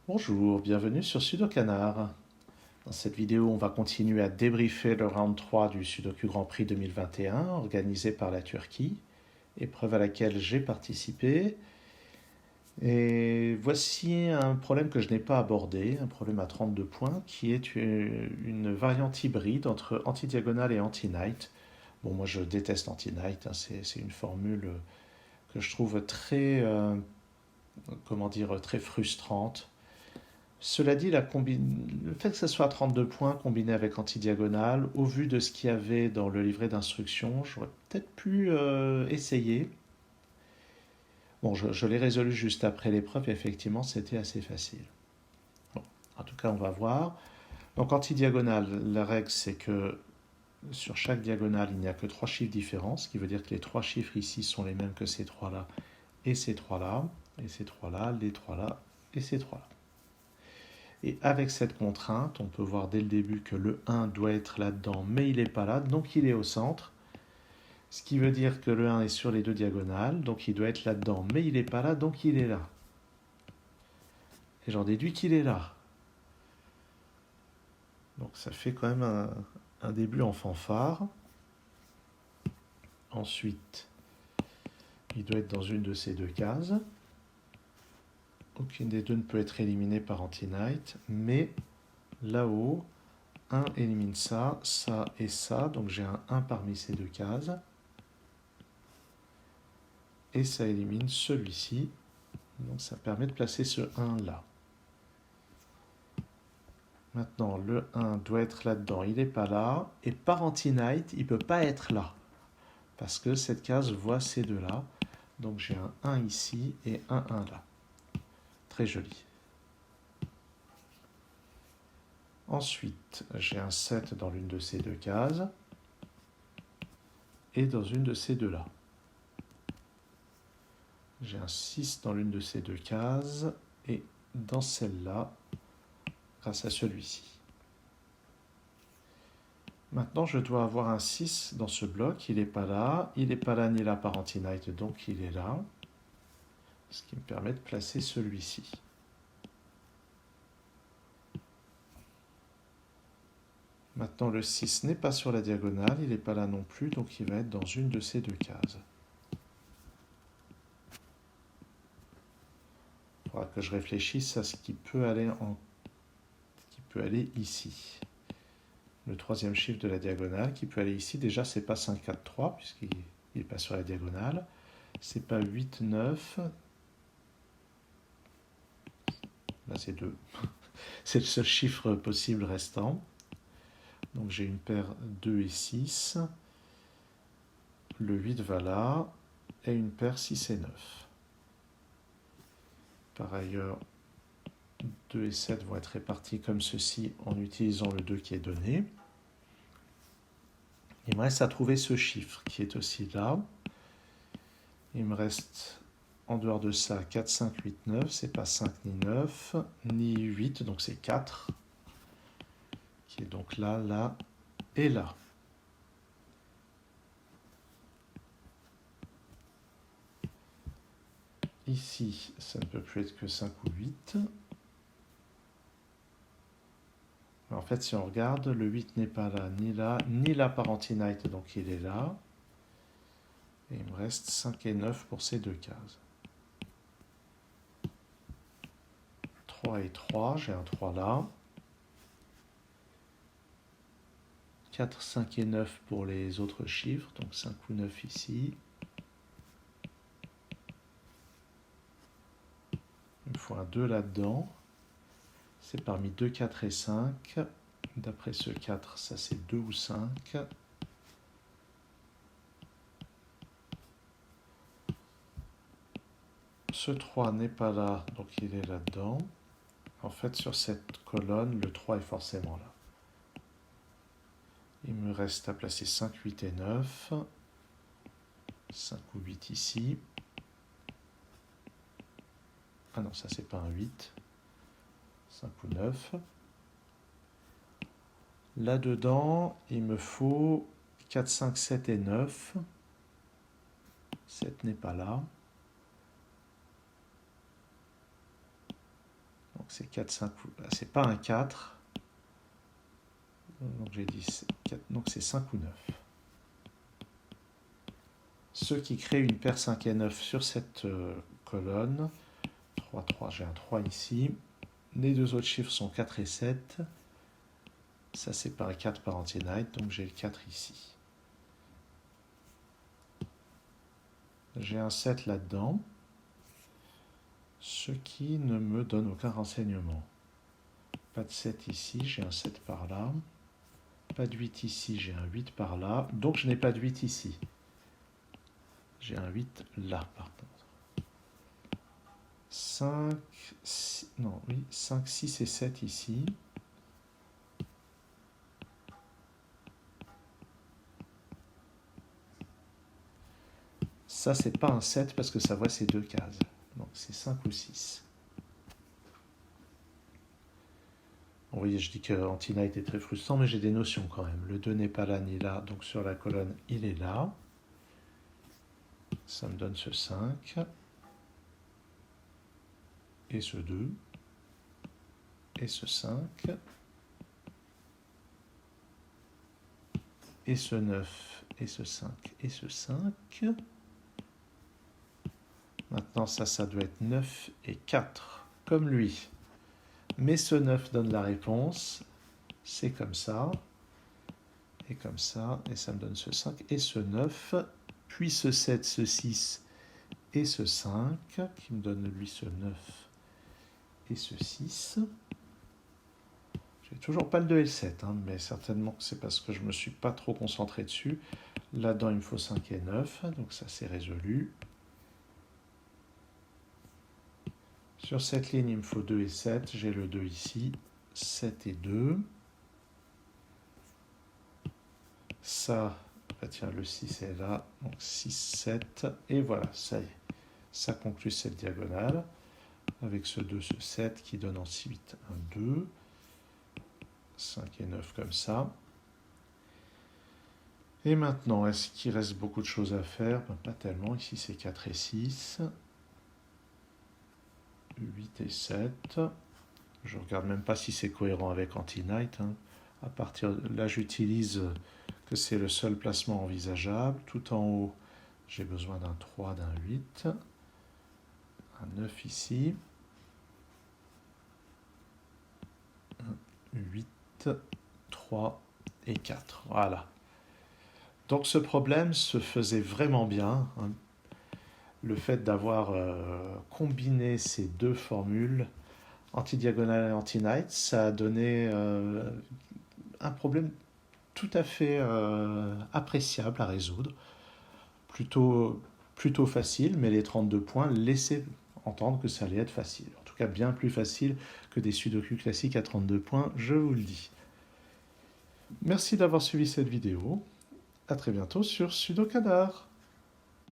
Bonjour, bienvenue sur Sudokanar. Dans cette vidéo, on va continuer à débriefer le round 3 du Sudoku Grand Prix 2021 organisé par la Turquie, épreuve à laquelle j'ai participé. Et voici un problème que je n'ai pas abordé, un problème à 32 points, qui est une variante hybride entre anti-diagonale et anti-knight. Bon, moi je déteste anti-knight, hein, c'est une formule que je trouve très, comment dire, très frustrante. Cela dit, le fait que ce soit à 32 points combiné avec anti-diagonale, au vu de ce qu'il y avait dans le livret d'instructions, j'aurais peut-être pu essayer. Bon, je l'ai résolu juste après l'épreuve et effectivement, c'était assez facile. Bon, en tout cas, on va voir. Donc, anti-diagonale, la règle, c'est que sur chaque diagonale, il n'y a que 3 chiffres différents, ce qui veut dire que les 3 chiffres ici sont les mêmes que ces 3-là et ces 3-là, et ces 3-là, les 3-là et ces 3-là. Et avec cette contrainte, on peut voir dès le début que le 1 doit être là-dedans, mais il n'est pas là, donc il est au centre. Ce qui veut dire que le 1 est sur les deux diagonales, donc il doit être là-dedans, mais il n'est pas là, donc il est là. Et j'en déduis qu'il est là. Donc ça fait quand même un début en fanfare. Ensuite, il doit être dans une de ces deux cases. Aucune des deux ne peut être éliminée par anti-knight, mais là-haut, 1 élimine ça, ça et ça, donc j'ai un 1 parmi ces deux cases. Et ça élimine celui-ci, donc ça permet de placer ce 1 là. Maintenant, le 1 doit être là-dedans, il n'est pas là, et par anti-knight, il ne peut pas être là, parce que cette case voit ces deux-là, donc j'ai un 1 ici et un 1 là. Très joli. Ensuite, j'ai un 7 dans l'une de ces deux cases, et dans une de ces deux-là. J'ai un 6 dans l'une de ces deux cases, et dans celle-là, grâce à celui-ci. Maintenant, je dois avoir un 6 dans ce bloc, il n'est pas là ni là par anti-knight, donc il est là, ce qui me permet de placer celui-ci. Maintenant, le 6 n'est pas sur la diagonale, il n'est pas là non plus, donc il va être dans une de ces deux cases. Il faudra que je réfléchisse à ce qui peut aller ici. Le troisième chiffre de la diagonale qui peut aller ici, déjà c'est pas 5, 4, 3, puisqu'il n'est pas sur la diagonale. C'est pas 8, 9. Là c'est 2. C'est le seul chiffre possible restant. Donc j'ai une paire 2 et 6. Le 8 va là. Et une paire 6 et 9. Par ailleurs, 2 et 7 vont être répartis comme ceci en utilisant le 2 qui est donné. Il me reste à trouver ce chiffre qui est aussi là. Il me reste en dehors de ça 4, 5, 8, 9. C'est pas 5 ni 9, ni 8, donc c'est 4. Qui est donc là, là et là. Ici, ça ne peut plus être que 5 ou 8. En fait, si on regarde, le 8 n'est pas là, ni là par anti-knight, donc il est là. Et il me reste 5 et 9 pour ces deux cases. 3 et 3, j'ai un 3 là. 4, 5 et 9 pour les autres chiffres, donc 5 ou 9 ici. Il me faut un 2 là-dedans. C'est parmi 2, 4 et 5. D'après ce 4, ça c'est 2 ou 5. Ce 3 n'est pas là, donc il est là-dedans. En fait, sur cette colonne, le 3 est forcément là. Il me reste à placer 5, 8 et 9. 5 ou 8 ici. Ah non, ça c'est pas un 8. 5 ou 9. Là-dedans, il me faut 4, 5, 7 et 9. 7 n'est pas là. Donc c'est 4, 5, c'est pas un 4. Donc j'ai dit 4, donc c'est 5 ou 9. Ce qui crée une paire 5 et 9 sur cette colonne. 3, 3, j'ai un 3 ici. Les deux autres chiffres sont 4 et 7. Ça c'est pas un 4 par anti-night, donc j'ai le 4 ici. J'ai un 7 là-dedans, ce qui ne me donne aucun renseignement. Pas de 7 ici, j'ai un 7 par là. Pas de 8 ici, j'ai un 8 par là. Donc je n'ai pas de 8 ici. J'ai un 8 là, par contre. 5, 6, non, oui, 5, 6 et 7 ici. Ça, c'est pas un 7 parce que ça voit ces deux cases. Donc c'est 5 ou 6. Vous voyez, je dis que anti-night est très frustrant, mais j'ai des notions quand même. Le 2 n'est pas là ni là, donc sur la colonne, il est là. Ça me donne ce 5. Et ce 2. Et ce 5. Et ce 9. Et ce 5. Et ce 5. Maintenant, ça doit être 9 et 4, comme lui. Mais ce 9 donne la réponse. C'est comme ça. Et comme ça. Et ça me donne ce 5 et ce 9. Puis ce 7, ce 6 et ce 5, qui me donne lui ce 9 et ce 6. J'ai toujours pas le 2 et le 7, hein, mais certainement que c'est parce que je me suis pas trop concentré dessus. Là-dedans, il me faut 5 et 9, donc ça c'est résolu. Sur cette ligne, il me faut 2 et 7. J'ai le 2 ici. 7 et 2. Ça, bah tiens, le 6 est là. Donc 6, 7. Et voilà, ça y est. Ça conclut cette diagonale. Avec ce 2, ce 7 qui donne en 8 un 2. 5 et 9 comme ça. Et maintenant, est-ce qu'il reste beaucoup de choses à faire? Ben, pas tellement. Ici, c'est 4 et 6. 8 et 7. Je ne regarde même pas si c'est cohérent avec anti-night. Hein. À partir de là, j'utilise que c'est le seul placement envisageable. Tout en haut, j'ai besoin d'un 3, d'un 8. Un 9 ici. Un 8, 3 et 4. Voilà. Donc ce problème se faisait vraiment bien. Hein. Le fait d'avoir combiné ces deux formules, anti-diagonale et anti-night, ça a donné un problème tout à fait appréciable à résoudre. Plutôt facile, mais les 32 points laissaient entendre que ça allait être facile. En tout cas, bien plus facile que des sudoku classiques à 32 points, je vous le dis. Merci d'avoir suivi cette vidéo. À très bientôt sur Sudokanar.